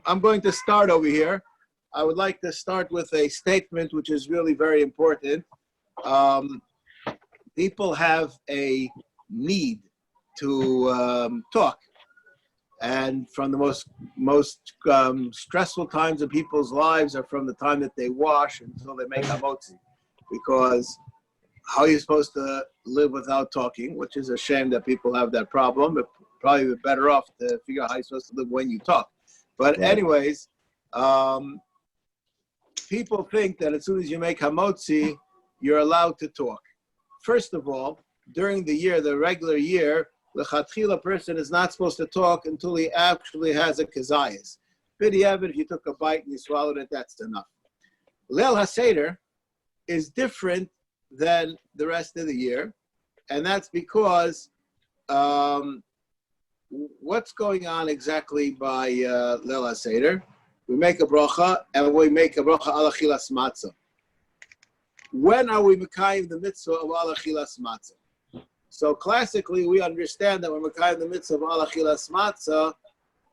I'm going to start over here. I would like to start with a statement which is really very important. People have a need to talk. And from the most stressful times of people's lives are from the time that they wash until they make hamotzi. Because how are you supposed to live without talking, which is a shame that people have that problem. But probably better off to figure out how you're supposed to live when you talk. But anyways, people think that as soon as you make hamotzi, you're allowed to talk. First of all, during the year, the regular year, the chatchila person is not supposed to talk until he actually has a kazayas. B'diavad, if you took a bite and you swallowed it, that's enough. Leil HaSeder is different than the rest of the year, and that's because what's going on exactly by Leil HaSeder? We make a bracha, and we make a bracha ala chilas matzah. When are we mekayim the mitzvah of ala chilas matzah? So classically, we understand that we're mekayim the mitzvah of ala chilas matzah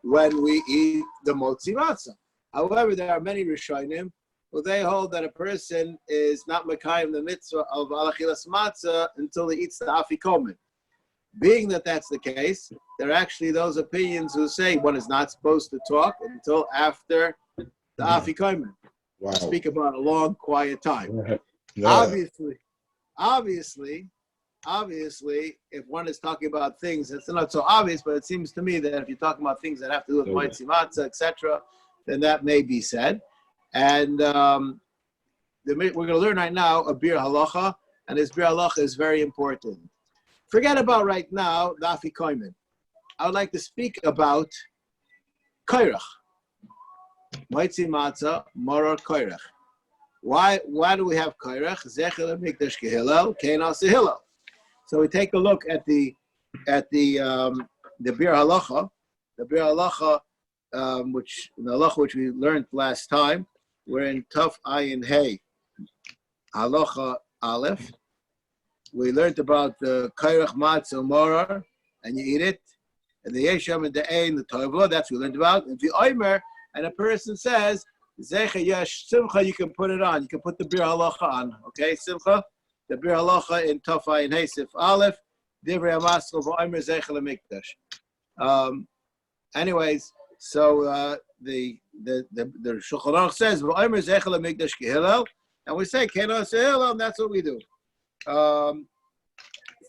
when we eat the motzi matzah. However, there are many rishonim who they hold that a person is not mekayim the mitzvah of ala chilas matzah until he eats the afikomen. Being that that's the case, there are actually those opinions who say one is not supposed to talk until after the afikomen. Wow. Speak about a long, quiet time. Yeah. Obviously, if one is talking about things, it's not so obvious, but it seems to me that if you're talking about things that have to do with motzi matzah, etc., then that may be said. And we're going to learn right now a bir halacha, and this bir halacha is very important. Forget about right now the afikomen. I would like to speak about koirach. Motzi matzah, moror koirach. Why do we have koirach? Zecher mikdash kehillel, kenas hillel. So we take a look at the bir halacha, which we learned last time. We're in Taf Ayin Hey, halacha aleph. We learned about the koirach matzah moror, and you eat it, and the yesham and the ein, the tovla. That's what we learned about. If you oimer, and a person says zecher yesh simcha, you can put it on. You can put the bir halacha on. Okay, simcha. The bir halacha in Taf Ayin Hey Sif Aleph, divrei hamaskel v'omer zecher lemikdash. Anyways, so the Shulchan Aruch says v'omer zecher lemikdash kehillel, and we say kenos hillel, and that's what we do.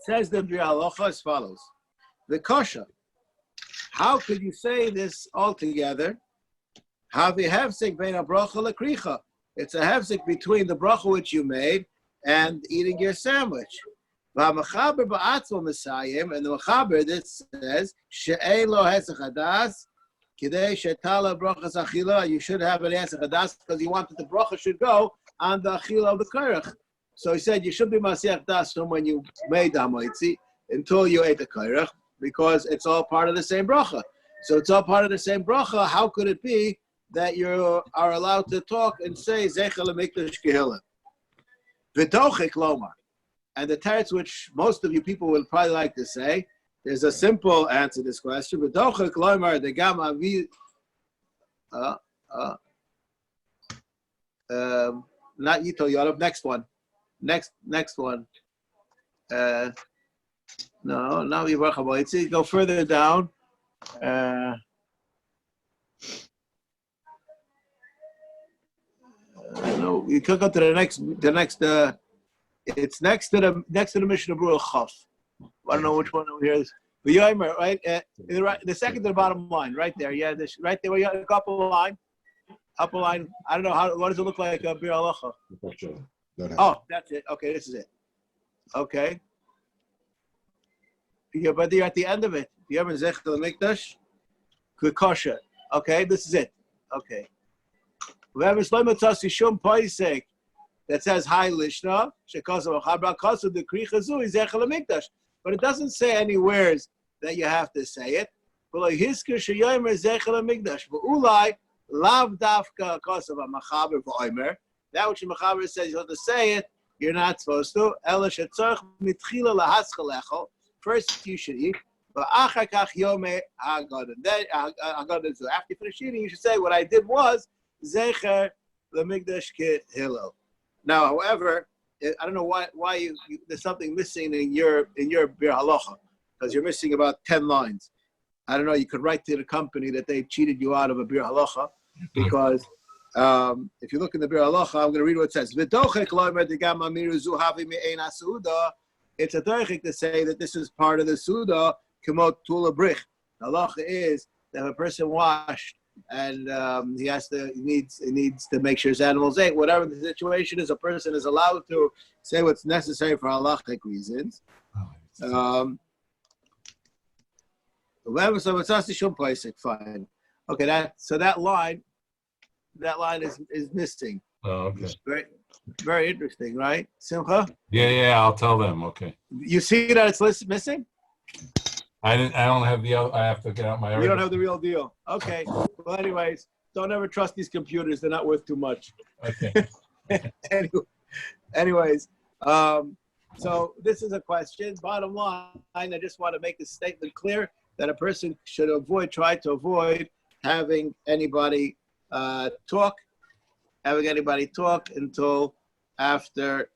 Says the bir halacha as follows: the kasha. How could you say this altogether? Havi hefsek bein habracha lekricha. It's a hefsek between the bracha which you made and eating your sandwich. V'amachaber ba'atzmo mesayim, and the machaber that says she'ein lo hesach hadas kidei shetala brachas achila. You should have an hesach hadas because he wanted the bracha should go on the achila of the koirach. So he said you should be masiach das from when you made the hamotzi until you ate the koirach, because it's all part of the same bracha. So it's all part of the same bracha. How could it be that you are allowed to talk and say zecher lemikdash kehillel? V'dochik lomar. And the teretz which most of you people will probably like to say, there's a simple answer to this question. V'dochik lomar the gam avi. Not Yito Yodov. Next one. Next one. No, now you go further down. No, you could go to the next. It's next to the Mishnah Berurah Chaf. I don't know which one over here is. V'yomer, right? The second to the bottom line, right there. Yeah, right there. We got a upper line. I don't know what does it look like? Bir halacha. Oh, that's it. Okay, this is it. Okay. Yeah, but you're at the end of it. You have zecher lemikdash, kosher. Okay, this is it. Okay. That says hi lishna shekasav chabra kasav the krichazu is zecher lemikdash, but it doesn't say anywhere that you have to say it. But like hisker sheyomer zecher lemikdash, but ulai lav dafka kasav machaber v'omer. That which the machaber says you have to say it, you're not supposed to. Ela shetzarch mitchila lahaschalecho. First you should eat. V'achar kach yomei haggadah. Then haggadah. So after you finish eating, you should say, what I did was zecher lemigdash kehillel. Now, however, I don't know why you there's something missing in your bir halacha, because you're missing about 10 lines. I don't know. You could write to the company that they cheated you out of a bir halacha, because if you look in the bir halacha, I'm going to read what it says. It's a doichik to say that this is part of the suda. Kemot tula brich. The halacha is that if a person washed and he needs to make sure his animals ate, whatever the situation is, a person is allowed to say what's necessary for halachic reasons. Fine. Okay, that line is missing. Oh, okay. Very, very interesting, right, Simcha? Yeah, I'll tell them. Okay. You see that it's missing? I don't have the. I have to get out my. You don't have the real deal. Okay. Well, anyways, don't ever trust these computers. They're not worth too much. Okay. Anyways, so this is a question. Bottom line, I just want to make the statement clear that a person should try to avoid having anybody talk until after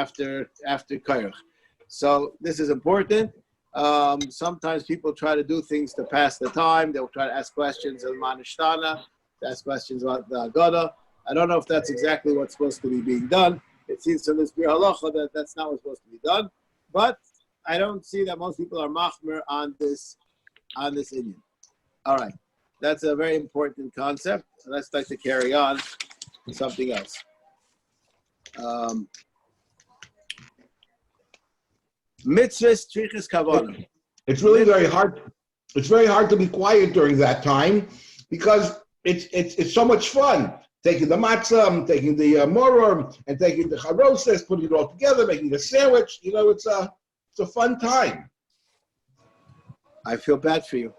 Kairach. So this is important. Sometimes people try to do things to pass the time. They'll try to ask questions of Manishtana, ask questions about the Agada. I don't know if that's exactly what's supposed to be being done. It seems from this Bir Halacha that that's not what's supposed to be done. But I don't see that most people are machmer on this Indian. All right. That's a very important concept. Let's start to carry on to something else. Mitzvahs trichas kavanah. It's really very hard. It's very hard to be quiet during that time because it's so much fun. Taking the matzah, taking the moror, and taking the charoses, putting it all together, making a sandwich. You know, it's a fun time. I feel bad for you.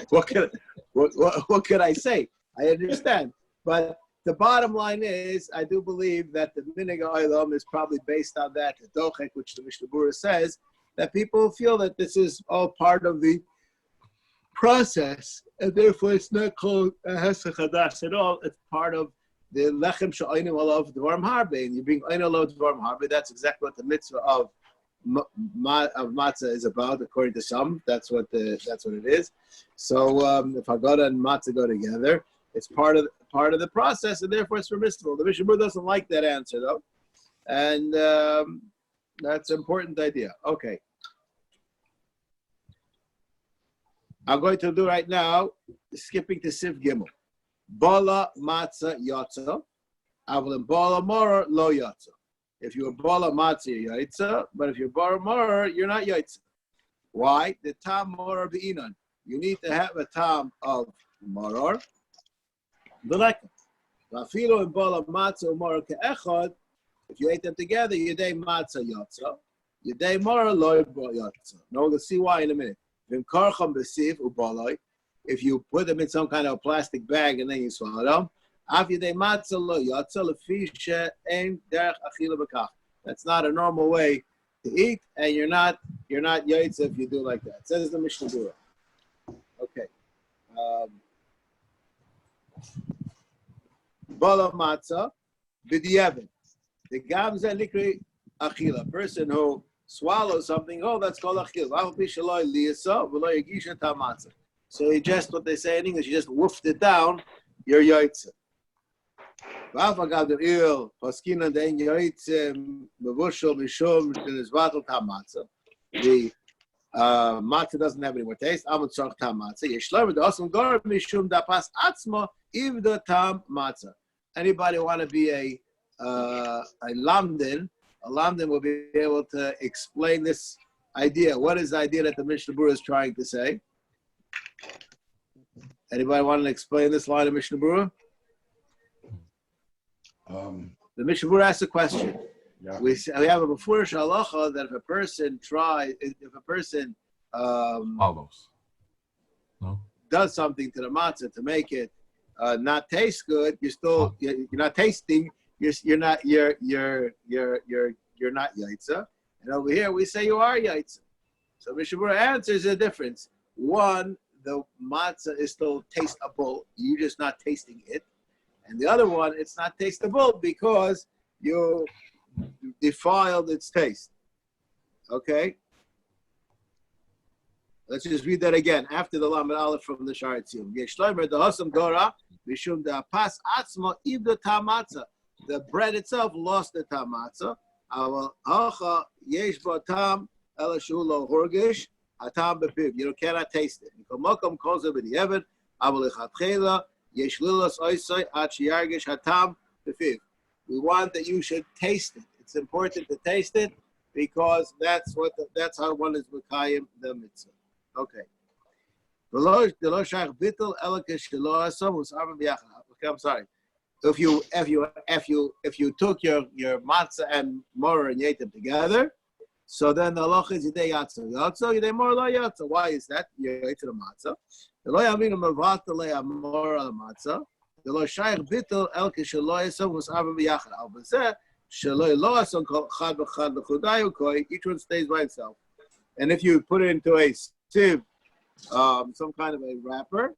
What could I say? I understand, but the bottom line is, I do believe that the minhag ha'olam is probably based on that dochek, which the Mishnah Berurah says that people feel that this is all part of the process, and therefore it's not called a hesach hadas at all. It's part of the lechem she'oinu alav dvarim harbe, and you bring oinu alav dvarim harbe. That's exactly what the mitzvah of matzah is about, according to some. That's what it is. So if Haggadah and matzah go together, it's part of the process, and therefore it's permissible. The Mishnah Berurah doesn't like that answer, though, and that's an important idea. Okay, I'm going to do right now, skipping to Sif Gimel. Bala matzah yatza, avlim bala mara lo yatza. If you're bala matzah, you're yatza, but if you're bala mara, you're not yatza. Why? The tam mara b'inan. You need to have a tam of marar. If you ate them together, you day matzah yatza, you day mara lo yatza. No, we'll see why in a minute. If you put them in some kind of plastic bag and then you swallow them, that's not a normal way to eat, and you're not yatza if you do like that. It says the Mishnah Berurah. Okay. Bala matzah b'diavad. The gamza likri achila. Person who swallows something, that's called achila. So he just, what they say in English, you just woofed it down, you're yaitze. The matzah doesn't have any more taste. Anybody want to be a lamdin? A lamdin will be able to explain this idea. What is the idea that the Mishnah Berurah is trying to say? Anybody want to explain this line of Mishnah Berurah? The Mishnah Berurah asks a question. Yeah. We have a before halacha that if a person Follows. No. does something to the matzah to make it not taste good, you're not tasting. You're not yaitza. And over here, we say you are yaitza. So Mishabura answers the difference. One, the matzah is still tasteable. You're just not tasting it. And the other one, it's not tasteable because you defiled its taste. Okay? Let's just read that again. After the Lamed Aleph from the Shar Tziyum. Yeshloimer dehasam gora mishum de'apas atzma ibda tamatzah. The bread itself lost the tamatzah. Aval hacha yesh bo tam ela shu lo horgish hatam bepiv. You cannot taste it. Mikomokom kozer b'di'evet aval lechatchela yesh lilas oisai ad sheyargish hatam bepiv. We want that you should taste it. It's important to taste it because that's how one is mekayim the mitzvah. Okay. Okay, I'm sorry. If you took your matzah and moror and ate them together, so then the halacha is yidei yatzah yidei moror lo yatzah. Why is that? You ate the matzah. The lo yaminu mevat le amor al matzah. The lo shayach bitul el kishelo yasam was arba biyachad. Al b'zeh shelo lo ason chad b'chad l'chudayu koi. Each one stays by itself. And if you put it into a sieve, some kind of a wrapper,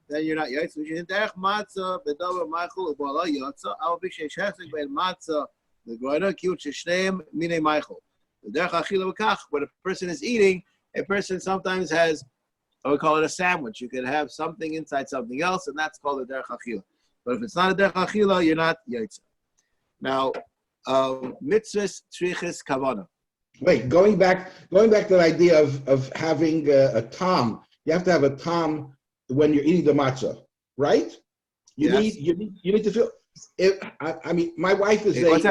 then you're not yaitz. Which is derech matzah bedavar ma'achol ubala yatzah. Al b'sheish hesek bein matzah the goyna kiut sheshneim minei ma'achol. The derech achila v'kach. When a person is eating, a person sometimes has, I would call it a sandwich. You can have something inside something else, and that's called a derech achila. But if it's not a derech achila, you're not yaitz. Now, mitzvahs tzrichis kavana. Wait, going back to the idea of having a tom. You have to have a tom when you're eating the matzah, right? You need to feel. I mean, my wife is. I want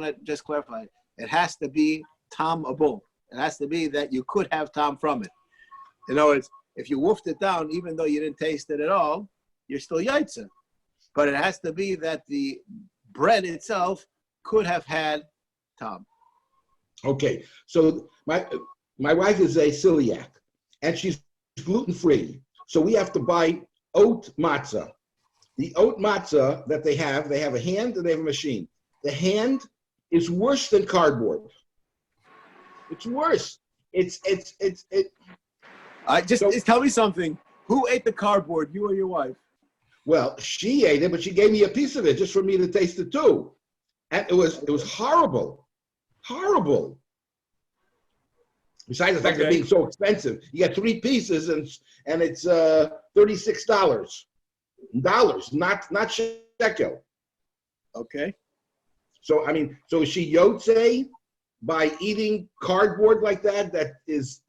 to just clarify. It has to be tomable. It has to be that you could have tom from it. In other words, if you woofed it down, even though you didn't taste it at all, you're still yaitza. But it has to be that the bread itself could have had tom. Okay, so my wife is a celiac, and she's gluten-free. So we have to buy oat matzah. The oat matzah that they have a hand and they have a machine. The hand is worse than cardboard. It's worse. Tell me something. Who ate the cardboard, you or your wife? Well, she ate it, but she gave me a piece of it just for me to taste it too. And it was horrible. Horrible. Besides the fact of being so expensive, you get 3 pieces and it's $36. Not shekel. Okay. So I mean, so is she yotze by eating cardboard like that? That is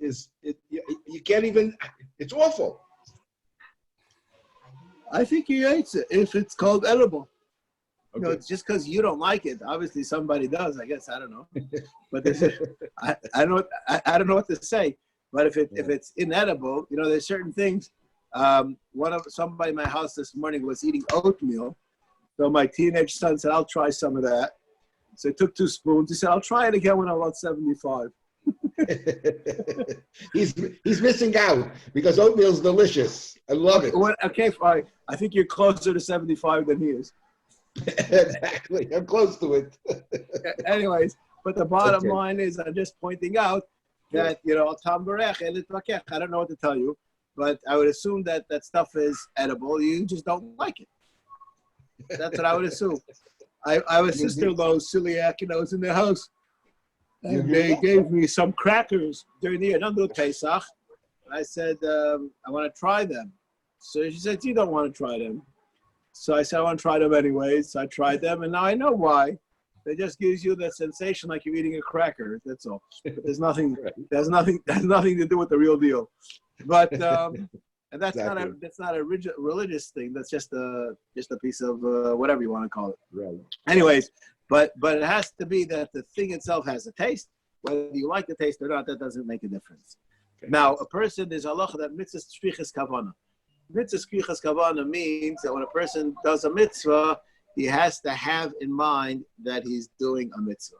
you can't even. It's awful. I think you ate it if it's called edible. Okay. No, it's just because you don't like it. Obviously, somebody does. I guess I don't know, but I don't know what to say. But if it's inedible, there's certain things. Somebody in my house this morning was eating oatmeal, so my teenage son said, "I'll try some of that." So he took 2 spoons. He said, "I'll try it again when I'm about 75." He's missing out because oatmeal's delicious. I love it. Okay, fine. I think you're closer to 75 than he is. Exactly. I'm close to it. Anyways, but the bottom line is I'm just pointing out that, Tam Barech, I don't know what to tell you, but I would assume that stuff is edible. You just don't like it. That's what I would assume. I have a sister-in-law, celiac, was in the house. And they gave me some crackers during the year, don't do Pesach. I said, I want to try them. So she said, you don't want to try them. So I said, I want to try them anyways. So I tried them, and now I know why. It just gives you the sensation like you're eating a cracker. That's all. There's nothing. There's nothing to do with the real deal. But and that's not a religious thing. That's just a piece of whatever you want to call it. Right. Anyways, but it has to be that the thing itself has a taste. Whether you like the taste or not, that doesn't make a difference. Okay. Now, a person, there's halacha that mitzvah strichas kavana. Mitzvah strichas kavana means that when a person does a mitzvah, he has to have in mind that he's doing a mitzvah.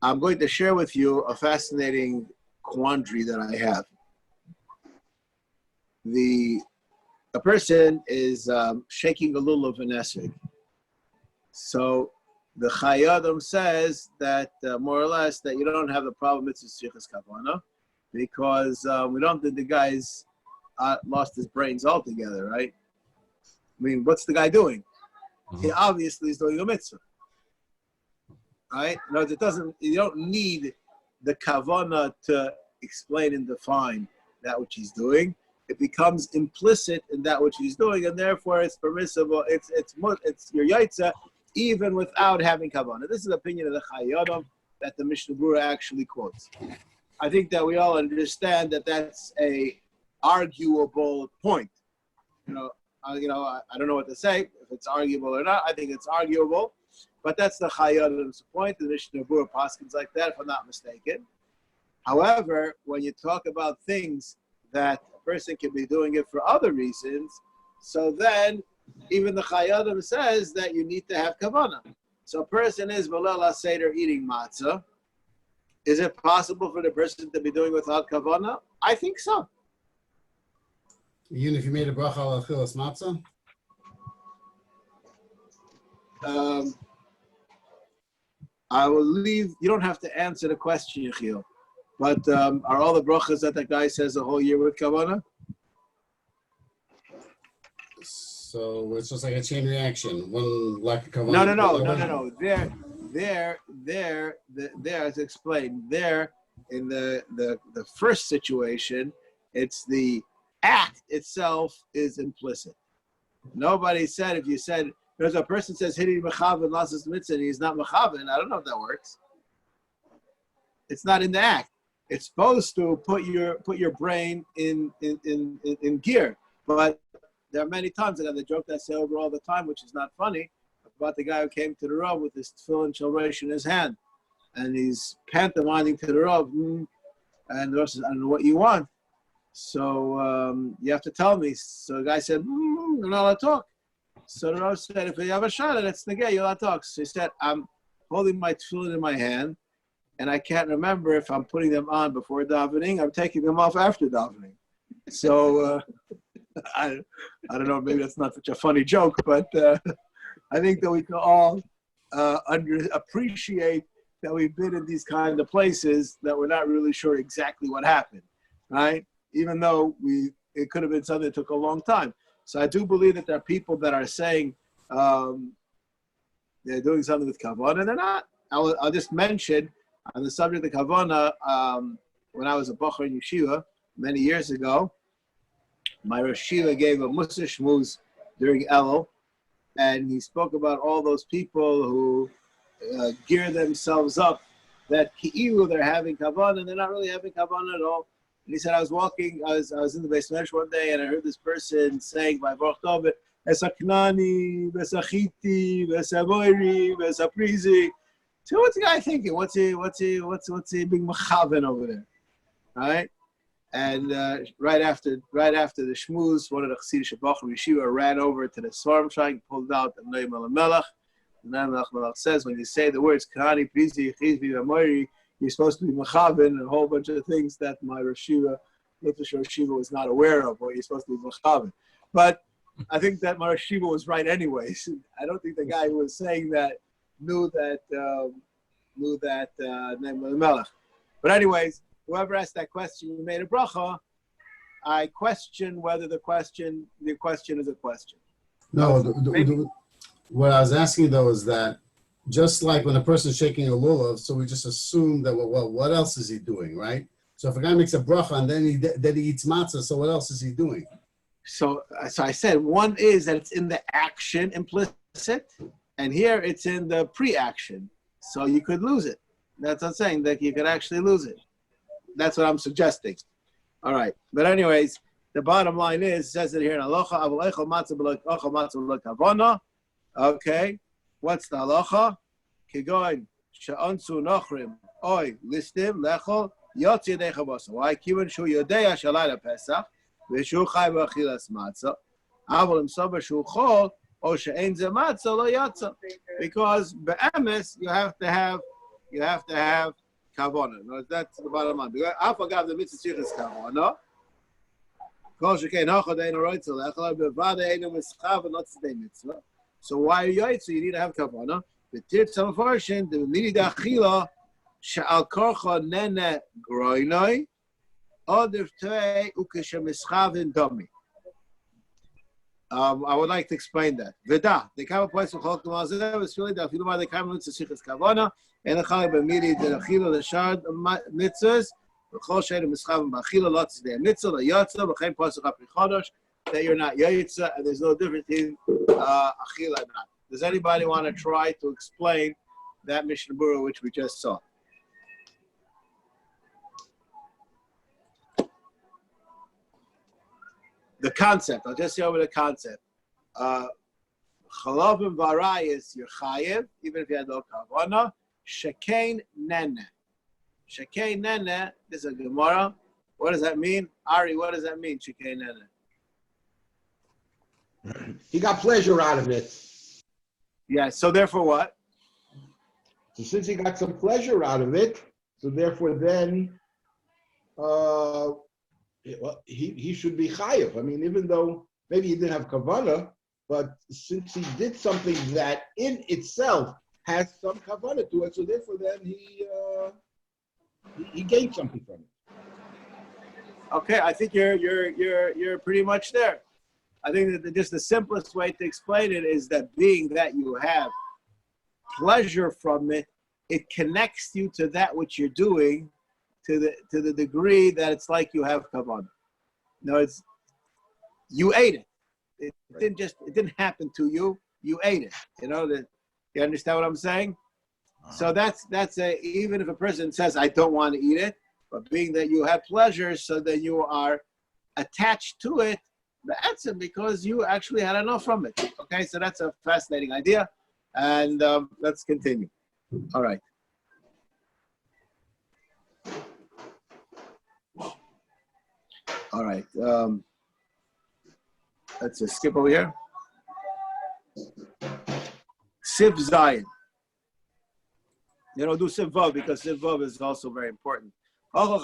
I'm going to share with you a fascinating quandary that I have. A person is shaking a lulav and esrog. So the Chayyadam says that more or less that you don't have the problem with Tzrichas Kavana because we don't think the guy's lost his brains altogether, right? I mean, what's the guy doing? He obviously is doing a mitzvah, right? No, it doesn't. You don't need the Kavana to explain and define that which he's doing. It becomes implicit in that which he's doing, and therefore it's permissible. It's your yaitza even without having kavanah. This is the opinion of the Chayyadam that the Mishnah Berurah actually quotes. I think that we all understand that that's a arguable point. I don't know what to say if it's arguable or not. I think it's arguable, but that's the Chayyadam's point. The Mishnah Berurah paskins like that, if I'm not mistaken. However, when you talk about things that a person can be doing it for other reasons, so then even the Chayyadam says that you need to have kavanah. So a person is Balel Seder eating matzah. Is it possible for the person to be doing without kavanah? I think so. Even if you made a bracha al achilas matzah? I will leave. You don't have to answer the question, Yechiel. But are all the brachas that guy says the whole year with kavanah? So it's just like a chain reaction. One lack of kavanah. No. There, as explained, there in the first situation, it's the act itself is implicit. Nobody said, if you said, there's a person says, Hidi Mechavan, Lasas Mitzvah, and he's not Mechavan, I don't know if that works. It's not in the act. It's supposed to put your brain in gear. But there are many times, and the joke that I say over all the time, which is not funny, about the guy who came to the Rav with his tefillin shalverish in his hand. And he's pantomiming to the Rav, and the Rav says, I don't know what you want. So you have to tell me. So the guy said, you're not allowed to talk. So the Rav said, if you have a shot, that's negay, you're allowed to talk. So he said, I'm holding my tefillin in my hand, and I can't remember if I'm putting them on before davening. I'm taking them off after davening. So I don't know, maybe that's not such a funny joke, but I think that we can all appreciate that we've been in these kind of places that we're not really sure exactly what happened, right? Even though it could have been something that took a long time. So I do believe that there are people that are saying they're doing something with kavanah, and they're not. I'll just mention on the subject of kavanah, when I was a bocher in yeshiva many years ago, my Rosh Yeshiva gave a Mussar Shmuz during Elul, and he spoke about all those people who gear themselves up that ki'ilu they're having kavanah, and they're not really having kavanah at all. And he said, I was in the basement one day, and I heard this person saying by Baruch Tov, Esa Knani, Esa Chiti, Esa Moiri, Esa Prizi. So what's the guy thinking? What's he being machaven over there? Right? And right after the shmuz, one of the Chassidish Bachar Yeshiva ran over to the Svarim Shrine, pulled out the Noam Melech. The Noam Melech says, when you say the words Kahani, Prizi, Chizvi, Amori, you're supposed to be machaven and a whole bunch of things that my Rosh Yeshiva was not aware of, or you're supposed to be machaven. But I think that my Rosh Yeshiva was right anyways. I don't think the guy who was saying that knew that Noam Melech. But anyways, whoever asked that question, you made a bracha. I question whether the question is a question. No, what I was asking though is that just like when a person's shaking a lulav, so we just assume that, well, what else is he doing, right? So if a guy makes a bracha and then he eats matzah, so what else is he doing? So I said one is that it's in the action implicit, and here it's in the pre-action. So you could lose it. That's what I'm saying, that you could actually lose it. That's what I'm suggesting. All right. But anyways, the bottom line is, it says it here in Halacha, Avol Echel Matzah B'Lo Kavana. Okay. What's the Halacha? Kigoin She'onsu Nochrim Oy Listim Lechol Yotzi Yedei Chavasa. Why? Kiven Shu Yodei Shalayla Pesach V'Shu Chai B'Achilas Matzah Avol Im Sober Shu Chol O She'ein Ze Matzah Lo Yotza. Because be'emes you have to have kavanah. No, that's the bottom line. I forgot the mitzvah is kavanah. So why are you yaitz? You need to have kavanah. V'tirtza mefarshin the midi da'achila she'al korcha nene groinoi odev tei ukeshemischav domi. I would like to explain that. V'da, the kama place of Chok L'mazeh is really that Filuma the kama mitzvah sichas kavana and the chayim b'midi the achila the shard mitzvahs v'chol she'er mischav b'achila lots the mitzvah the yatsa v'chein pasuk aprichodosh that you're not yatsa and there's no difference in achila and not. Does anybody want to try to explain that Mishnah Berurah which we just saw? The concept. I'll just say over the concept. Chalav and varai is your chayev, even if you had no kavana. Shekein nene. Shekein nene. This is a Gemara. What does that mean, Ari? What does that mean? Shekein nene. He got pleasure out of it. Yeah. So therefore, what? So since he got some pleasure out of it, so therefore then, he should be chayiv. I mean, even though maybe he didn't have kavanah, but since he did something that in itself has some kavanah to it, so therefore then he gained something from it. Okay, I think you're pretty much there. I think that just the simplest way to explain it is that being that you have pleasure from it, it connects you to that which you're doing to the degree that it's like you have kavanah. No, it's you ate it. It didn't happen to you. You ate it. You know that. You understand what I'm saying? So that's even if a person says I don't want to eat it, but being that you have pleasure, so that you are attached to it, that's it because you actually had enough from it. Okay, so that's a fascinating idea, and let's continue. All right. All right. Let's just skip over here. Siv Zayin. Do Siv Vav because Siv Vav is also very important. Now,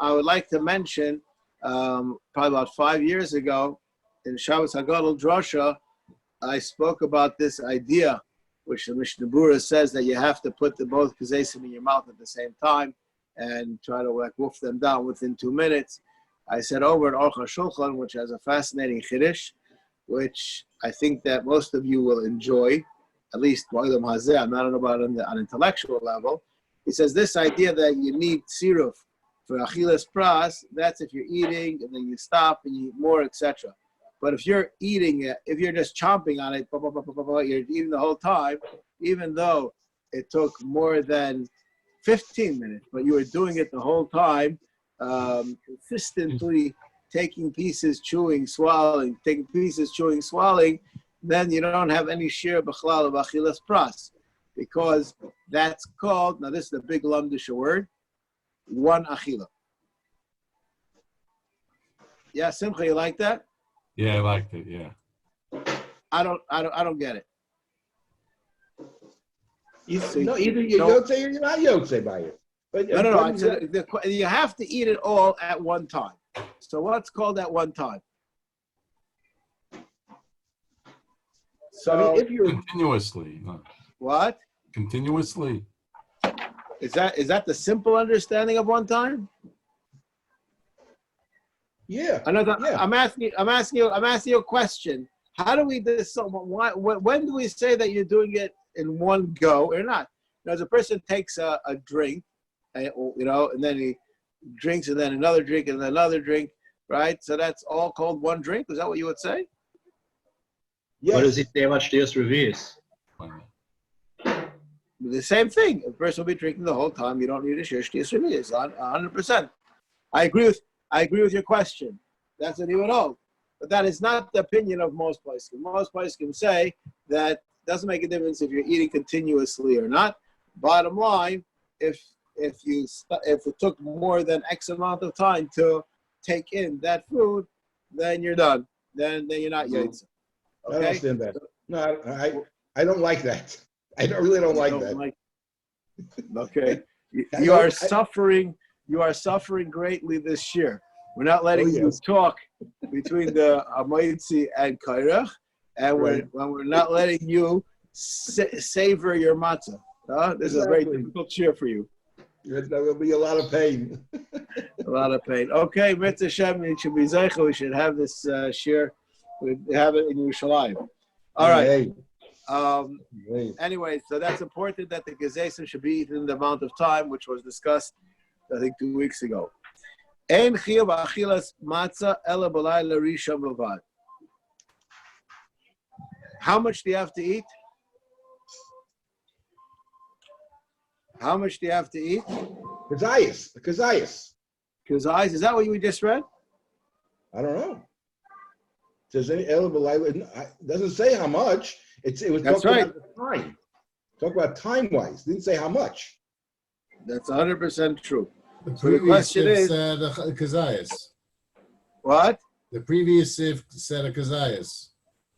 I would like to mention, probably about 5 years ago, in Shabbos Hagadol Drosha, I spoke about this idea, which the Mishnah Berurah says that you have to put both kazesim in your mouth at the same time and try to wolf them down within 2 minutes. I said over at Aruch HaShulchan, which has a fascinating chiddush, which I think that most of you will enjoy, at least Ba'olam Hazeh. I'm not about on an intellectual level. He says this idea that you need siruf for achilas pras, that's if you're eating and then you stop and you eat more, etc. But if you're eating it, if you're just chomping on it, you're eating the whole time, even though it took more than 15 minutes, but you were doing it the whole time, consistently taking pieces, chewing, swallowing, taking pieces, chewing, swallowing, then you don't have any share b'chlal of achilas pras, because that's called, now this is the big lumdisha word, one achila. Yeah, Simcha, you like that? Yeah, I liked it. Yeah. I don't get it. Either you're yotze or you're not yotze by it. But No. I said you have to eat it all at one time. So what's called at one time? So I mean, if you're Continuously. what? Continuously. Is that the simple understanding of one time? yeah, Yeah. I'm asking you a question. How do we decide? When do we say that you're doing it in one go or not? Now, as a person takes a drink, and then he drinks, and then another drink, and then another drink, right? So that's all called one drink. Is that what you would say? yes. What does it say about Shtiyas Revius? The same thing. A person will be drinking the whole time. You don't need a shir shtiyas revius. 100%. I agree with your question. That's what he would hold. But that is not the opinion of most poskim. Most poskim say that it doesn't make a difference if you're eating continuously or not. Bottom line, if it took more than X amount of time to take in that food, then you're done. Then you're not yotze. I don't understand that. No, I don't like that. I really don't like that. Okay. You are suffering greatly this year. We're not letting you yes. talk between the Amoitzi and Kairach, and when we're not letting you savor your matzah. This is a very difficult year for you. That will be a lot of pain. A lot of pain. Okay, Mitzvah Shem, it should be Zeicha. We should have this shir. We have it in Yerushalayim. All right. Anyway, so that's important that the gezesim should be eaten in the amount of time, which was discussed, I think, 2 weeks ago. Ein chiyuv achilas matzah ela b'layla rishon b'vad. How much do you have to eat? How much do you have to eat? Kazayas. Kazayas. Is that what you just read? I don't know. Does any it doesn't say how much. It was That's talking right. about the time. Talk about time-wise. Didn't say how much. That's 100% true. The So the question previous is, said Kazayas. what? The previous Sif said a Kazayas.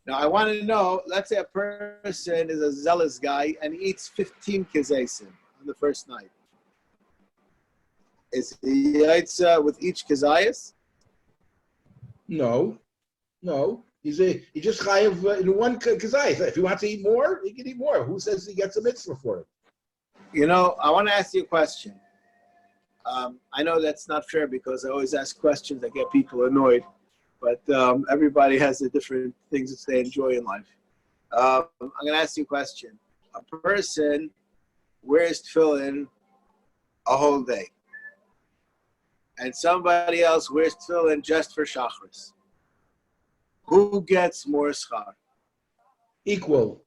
Now, I want to know, let's say a person is a zealous guy and he eats 15 kazesim on the first night. Is he eats with each kazayas? No. He just chayav in one kazayas. If he wants to eat more, he can eat more. Who says he gets a mitzvah for it? You know, I want to ask you a question. I know that's not fair because I always ask questions that get people annoyed, but everybody has the different things that they enjoy in life. I'm going to ask you a question. A person wears tefillin a whole day, and somebody else wears tefillin just for shachris. Who gets more schar? Equal.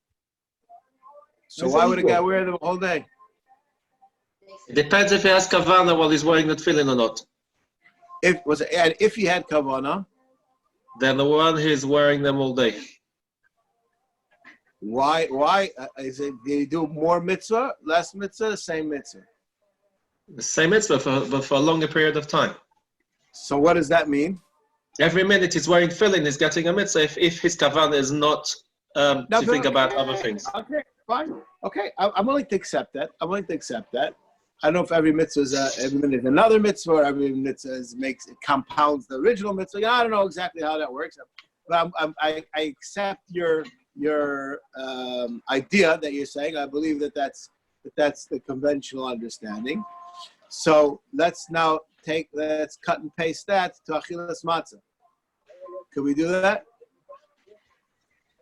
So why would a guy wear them a whole day? It depends if he has kavana while he's wearing the tefillin or not. If he had kavana, Then the one who's wearing them all day. why is it? Did he do more mitzvah, less mitzvah, same mitzvah? The same mitzvah, but for a longer period of time. So what does that mean? Every minute he's wearing tefillin, he's getting a mitzvah if his kavana is not to think about other things. Okay, fine. Okay, I'm willing to accept that. I don't know if every mitzvah is every minute is another mitzvah, or every mitzvah compounds the original mitzvah. I don't know exactly how that works, but I accept your idea that you're saying. I believe that's the conventional understanding. So let's cut and paste that to achilas matzah. Can we do that?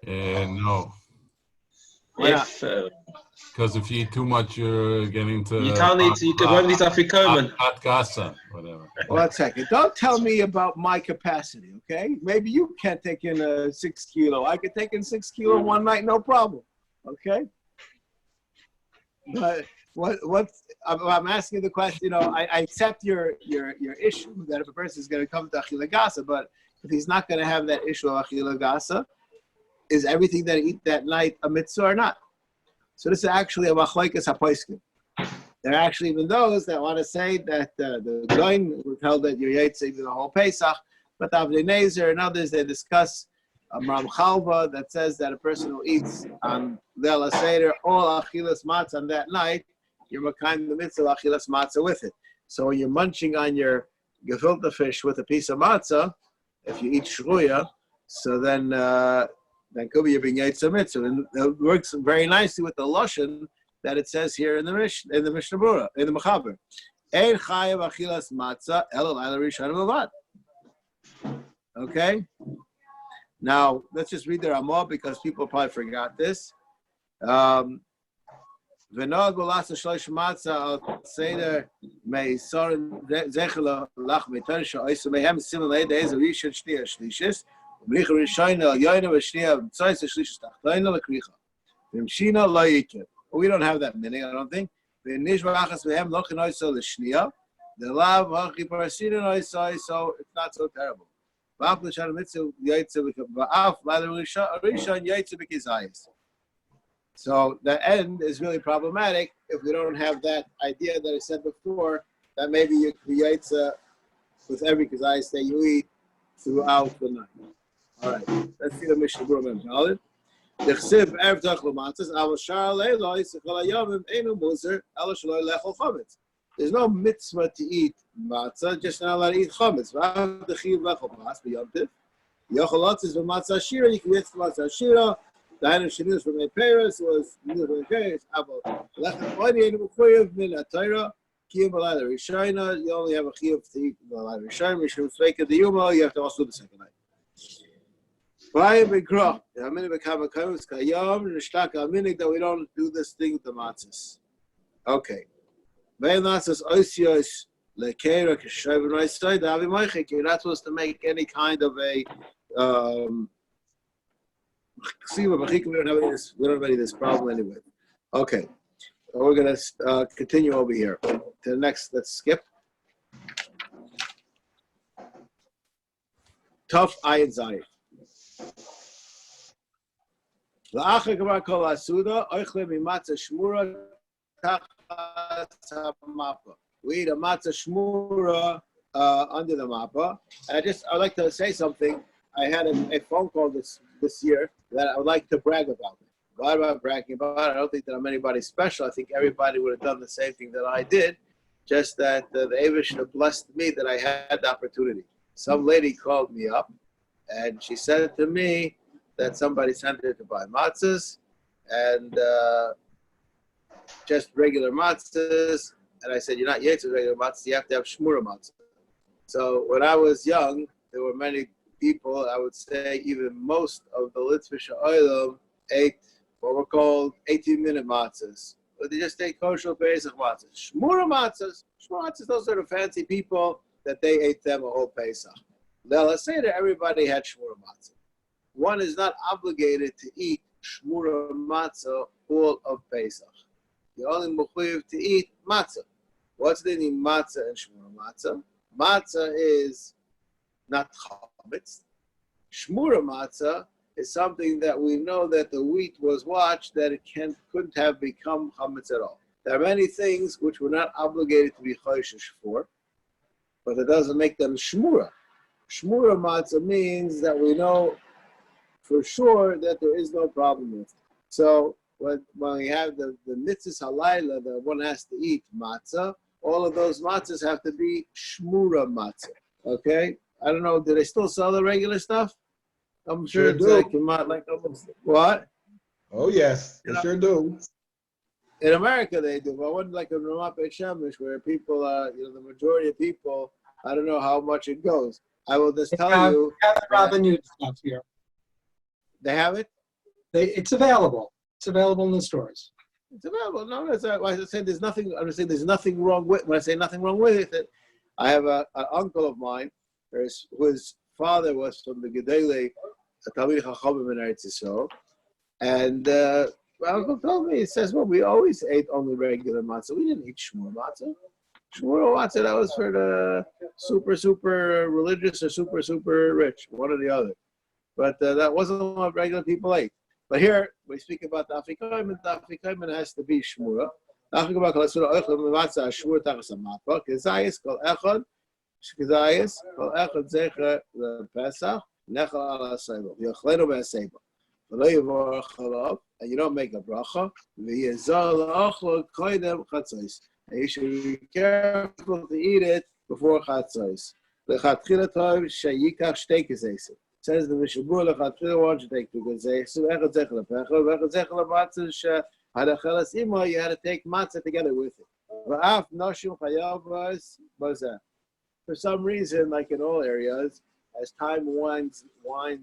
No, Why not? because if you eat too much, you're getting to. You can't eat. You can only eat afikomen. Hot gasa, whatever. 1 second. Don't tell me about my capacity, okay? Maybe you can't take in 6 kilo. I could take in 6 kilo in one night, no problem, okay? But I'm asking the question. You know, I accept your issue that if a person is going to come to achila gasa, but if he's not going to have that issue of achila gasa, is everything that he eat that night a mitzvah or not? So this is actually a machlokes hapoiskim. There are actually even those that want to say that the Goin were held that you're Yaitse the whole Pesach, but Avnei Nezer and others, they discuss Ram Chalva that says that a person who eats on Leil HaSeder all achilas matzah on that night, you're makayim the mitzvah achilas matzah with it. So when you're munching on your gefilte fish with a piece of matzah, if you eat shruya, so then could be you're being Yaitse mitzvah. And it works very nicely with the Lashon that it says here in the Mishnah Berurah, in the Mechaber. Ein chayav achilas matzah ela layla rishon b'vad. Okay? Now, let's just read the Ramah because people probably forgot this. V'noag v'lasa shlosh matzah al seder me'isorim zechel lach me'tar sha'oisu mehem simen le'edei ez rishon shniya shlishis v'mricha rishon al yoyna v'shniya v'tzoyis shlishis tachtoyna l'kricha v'mshina lo yikir. We don't have that meaning, I don't think. So it's not so terrible. So the end is really problematic if we don't have that idea that I said before, that maybe you create with every kazayis that you eat throughout the night. All right, let's see the Mishnah Berurah. The chsiv erev tachlo matzos, avol shar leiloi sechol hayomim einu muzer ela shelo lechol chametz. there's no mitzvah to eat matzah, just not allowed to eat chametz. Yochalatzis with matzah shira, you can get matzah shira. The item shenus from the Paris was from the Paris. Abo lechem oini and mechuyev min atayra kiyum b'layla rishayna. You only have a chiyuv to eat b'layla rishayna. Mishum tzveika diyuma. You have to also do the second night. Vayim b'grach. The haminig b'kama kamus kayam nishtaka haminig that we don't do this thing with the matzahs. Okay. Ve'en matzahs oisios lekera k'shoyv v'noisay davi moichik. You're not supposed to make any kind of a we don't have any of this problem anyway. Okay, we're gonna continue over here to the next. Let's skip. Tough ayin zayin. La'achar gemar kol asuda oichle mimatzah shmura tachas hamapa. We eat a matzah shmura under the mappa. I'd like to say something. I had a phone call this year that I would like to brag about. Why am I bragging about it? I don't think that I'm anybody special. I think everybody would have done the same thing that I did, just that the Eibush should have blessed me that I had the opportunity. Some lady called me up, and she said to me that somebody sent her to buy matzahs, and just regular matzahs. And I said, you're not yet to regular matzahs, you have to have shmura matzah. So when I was young, there were many people, I would say even most of the Litzvish Oilam ate what were called 18-minute matzahs. But they just ate kosher Pesach matzahs. Shmura matzahs, those are the fancy people that they ate them a whole Pesach. Now let's say that everybody had shmura matzah. One is not obligated to eat shmura matzah all of Pesach. You're only mechuyev to eat matzah. What's the name matzah and shmura matzah? Matzah is not chametz. Shmura matzah is something that we know that the wheat was watched, that it couldn't have become chametz at all. There are many things which we're not obligated to be choishish for, but it doesn't make them shmura. Shmura matzah means that we know for sure that there is no problem with it. So when we have the mitzvahs halayla that one has to eat matzah, all of those matzahs have to be shmura matzah. Okay? I don't know, do they still sell the regular stuff? I'm sure it's like almost, what? Oh yes, they sure do. In America they do, but I wasn't like in Ramat Beit Shemesh where people the majority of people, I don't know how much it goes. I will just tell you. They have the Robin Hood stuff here. They have it? It's available. It's available in the stores. It's available. No, that's why I said there's nothing. I'm saying there's nothing wrong with. When I say nothing wrong with it, I have an uncle of mine, whose father was from the Gedele, Talmid Chachamim in Eretz Yisrael, and my uncle told me, he says, "Well, we always ate only regular matzah. We didn't eat shmur matzah. Shmur matzah that was for the super religious or super rich, one or the other. But that wasn't what regular people ate." But here we speak about the Afrikaim, and the Afrikaim has to be shmura. Afrikaim kol asura oichlem matzah shmur tachas hamapa. Kezayis kol echad, kezayis kol echad zecher lePesach nechal ala seiba. Yochlenu be'aseiba. V'lo yivorach chalav, and you don't make a bracha. V'yezal la'achlo koydem chatzos, and you should be careful to eat it before chatzos. Lechatchila tov sheyikach shtei kezeisim. Says the Mishabur lechatchila, why don't you take two kezeisim? Echad zecher lePesach, v'echad zecher leMatzah she'hadachelas ima. You had to take matzah together with it. V'af nashim chayav bazeh. For some reason, like in all areas, as time winds on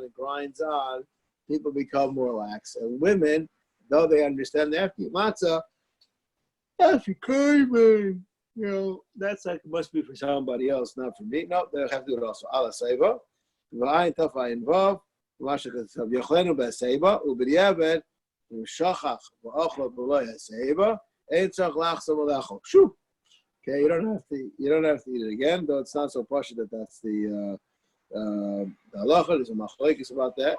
and grinds on, people become more lax. And women, though they understand they have to eat matzah, that's like must be for somebody else, not for me. No, they have to do it also. Ala seiba, v'ayin taf ayin vav, v'ashach yochlenu be'seiba, u'b'diavad, u'shachach v'achlo b'lo yaseiba, ein tzach lachzor v'lachol. Shoo. Okay, you don't have to eat it again, though it's not so posh that that's the halacha. There's a machlokes about that.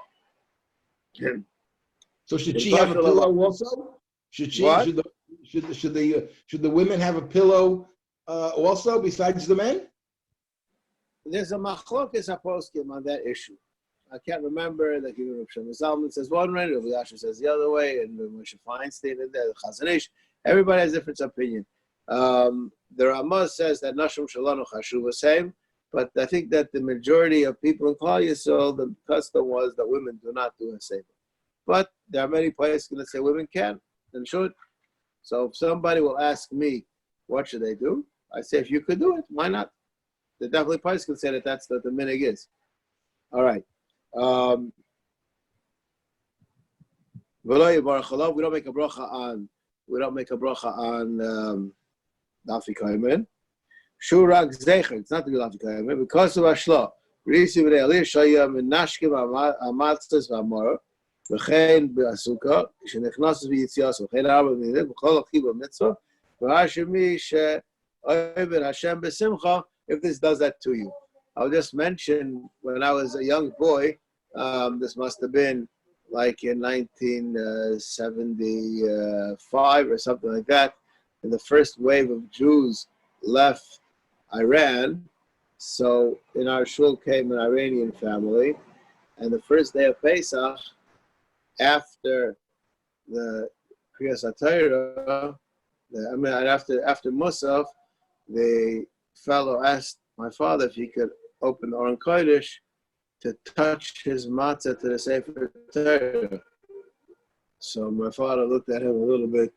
So should she have a pillow also? Should the women have a pillow also besides the men? There's a machlokes poskim on that issue. I can't remember. Like even Rav Zalman says one way, Rav Yasher says the other way, and Moshe Feinstein and the Chazon Ish. Everybody has different opinion. The Ramah says that Nashim Shalanu Chashuva same, but I think that the majority of people in Klal Yisrael, the custom was that women do not do a Seder. But there are many places that say women can and should. So if somebody will ask me, what should they do? I say, if you could do it, why not? The definitely places can say that that's what the minig is. All right. We don't make a bracha on. We don't make a bracha on Afikomen. Shurag Zecher. It's not the Afikomen because of Ashla. Receive the Elish Shayam and Nashkim Amatzes Vamor. וכן בעסוקה, כשנכנס ביציאס, וכן ארבע מילים, בכל החיב במצווה, והשמי שאוהב Hashem בשמחה, if this does that to you. I'll just mention, when I was a young boy, this must have been like in 1975 or something like that, and the first wave of Jews left Iran, so in our shul came an Iranian family, and the first day of Pesach, after the Kriyas HaTorah, after Musaf, the fellow asked my father if he could open the Aron Kodesh to touch his matzah to the Sefer Torah. So my father looked at him a little bit,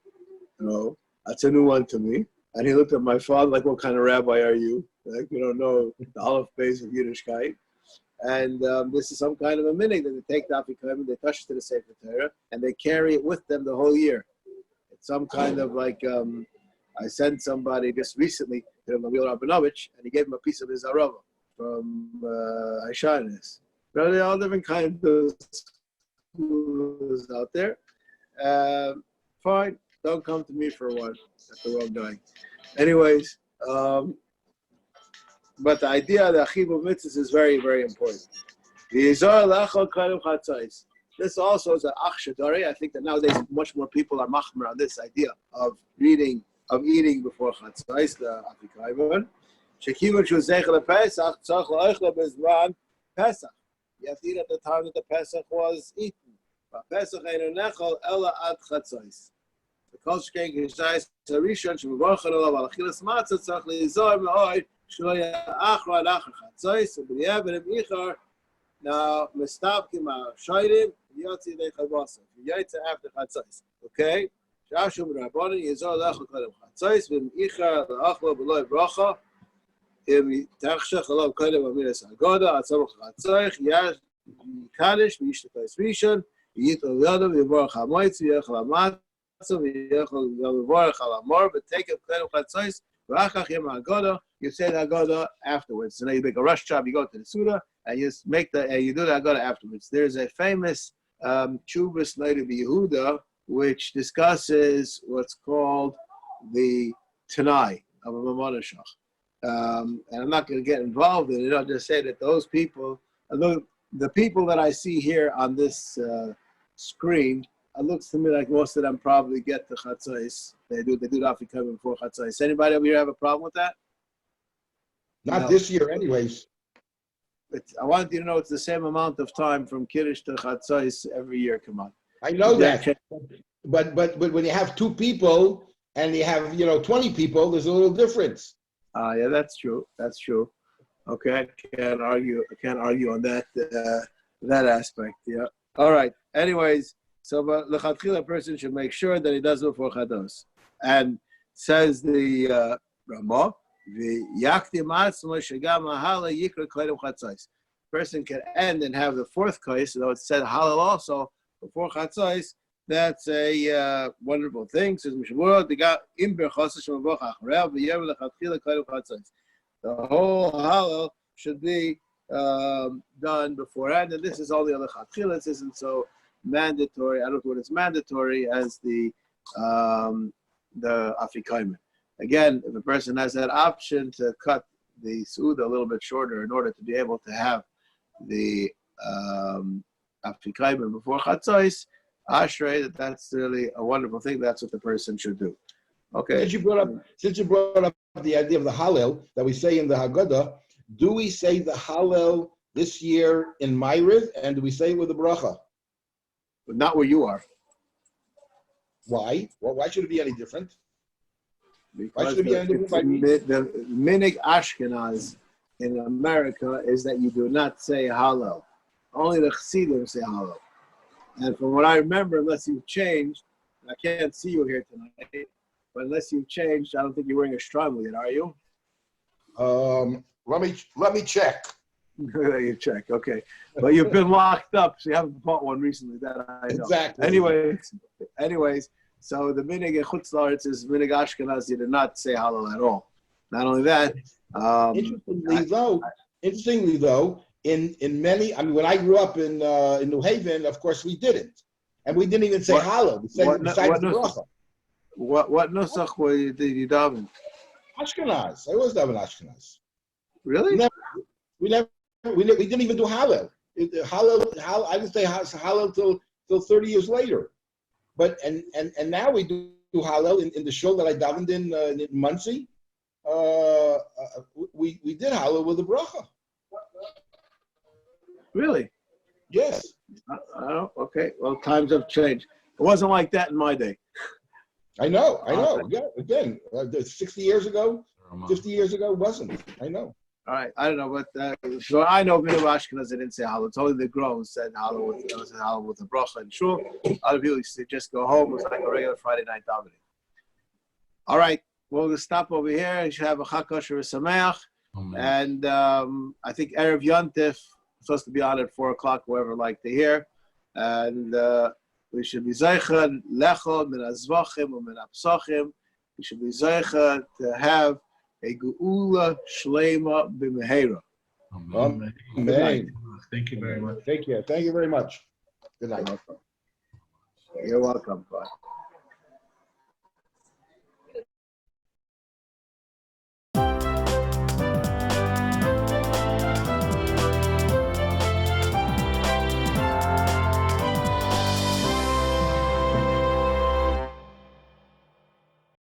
that's a new one to me. And he looked at my father like, what kind of rabbi are you? Like, you don't know the Aleph Beis of Yiddishkeit. And this is some kind of a minhag that they take the Afikomen, they touch it to the Sefer Torah, and they carry it with them the whole year. It's some kind of like, I sent somebody just recently to Rabbi Rabinovich, and he gave him a piece of his arava from Aishanis. There are all different kinds of schools out there. Fine, don't come to me for one. That's the wrong guy. Anyways, but the idea of the Achiv of Mitzvahs is very, very important. This also is an Ach Shadari. I think that nowadays much more people are machmer on this idea of eating before Chatzais, the Afikomen. Shekivan Shuzechel Pesach, Tzach La'ochla Bezman Pesach. You have to eat at the time that the Pesach was eaten. But Pesach Einu Nechol Ela Ad Chatzais. The Kol Shkein Geshais Harishon Shemavochan Olav Al Achilas Matzah Tzach Le'izor Me'oi. Now, Mistapkim Shaidim, Yotzi Nechavasa. Yaitza after Chatzais. Okay? Shashum Rabbanin, Yizor Lechel Kodem Chatzais, Vim Ichar, Lachlo, Beloy Bracha, Im Tachshach, Alav Kodem Amiras Agoda, Atzamach Chatzais, Yash, Kaddish, Yishtakais Rishon, Yitol Yodom, Yivorach HaMoitz, Yechel HaMatzah, Yechel Yivorach HaLamor, but take up Kodem Chatzais, you say the Agoda afterwards. So now you make a rush job, you go to the Suda, and you make you do the Agoda afterwards. There's a famous Chuvas Night of Yehuda, which discusses what's called the Tanai of a Mamonashach. And I'm not going to get involved in it. I'll just say that those people, the people that I see here on this screen, it looks to me like most of them probably get the Chatzais. They do the Afikomen before Chatzais. Anybody over here have a problem with that? Not this year, anyways. I want you to know it's the same amount of time from Kiddush to Chatzais every year. Come on. I know that. But when you have two people and you have 20 people, there's a little difference. Yeah, that's true. That's true. Okay, I can't argue on that that aspect. Yeah. All right. Anyways, so but lechatchila, a person should make sure that he does it before Chados. And says the Ramah, the yakti matzma shegam mahala yikra koydem chatzais. Person can end and have the fourth kais, though it said halal also before chatzais. That's a wonderful thing. Says Mishavura, they got imber chasash mavach achrev v'yev lechatchila koydem chatzais. The whole halal should be done beforehand, and this is all the other chatchila. This isn't so mandatory. I don't know what it's mandatory as the Afikomen. Again, if a person has that option to cut the Suda a little bit shorter in order to be able to have the Afikomen before Chatzos, Ashrei, that's really a wonderful thing. That's what the person should do. Okay. Since you brought up the idea of the Hallel that we say in the Haggadah, do we say the Hallel this year in Ma'ariv, and do we say it with the bracha? But not where you are. Why? Well, why should it be any different? Because should it be ended by me? the minig Ashkenaz in America is that you do not say Hallel. Only the Chassidim say Hallel. And from what I remember, unless you've changed, I can't see you here tonight, but unless you've changed, I don't think you're wearing a shtreimel yet, are you? Let me check. You check, okay. But you've been locked up, so you haven't bought one recently, that I know. Exactly. Anyways, so the minig in Chutz La'aretz is minig Ashkenaz, you did not say Hallel at all. Not only that, interestingly though, in many, I mean, when I grew up in New Haven, of course we didn't, and we didn't even say Hallel. We said besides the bracha. What nusach did you daven? Ashkenaz. I always daven Ashkenaz. Really? We didn't even do Hallel. Hallel. I didn't say Hallel till 30 years later. But and now we do Hallel in the show that I davened in Muncie. We did Hallel with the bracha. Really? Yes. Oh, okay. Well, times have changed. It wasn't like that in my day. I know. Yeah. Again, 60 years ago, 50 years ago, it wasn't. I know. All right. I don't know, but so I know Bnei Ashkenaz didn't say Hallel. It's only the grown said Hallel with the bracha and shul. Other people used to just go home. It was like a regular Friday night davening. All right. We'll stop over here. You should have a Chag Kosher Sameach. And I think Erev Yontif supposed to be on at 4 o'clock, whoever like to hear. And we should be Zeicha Lechol Min Azvachim or Min Apsachim. We should be Zeicha to have a Geula Shlema B'Mehera. Amen. Thank you very much. Thank you very much. Good night. You're welcome. Bye.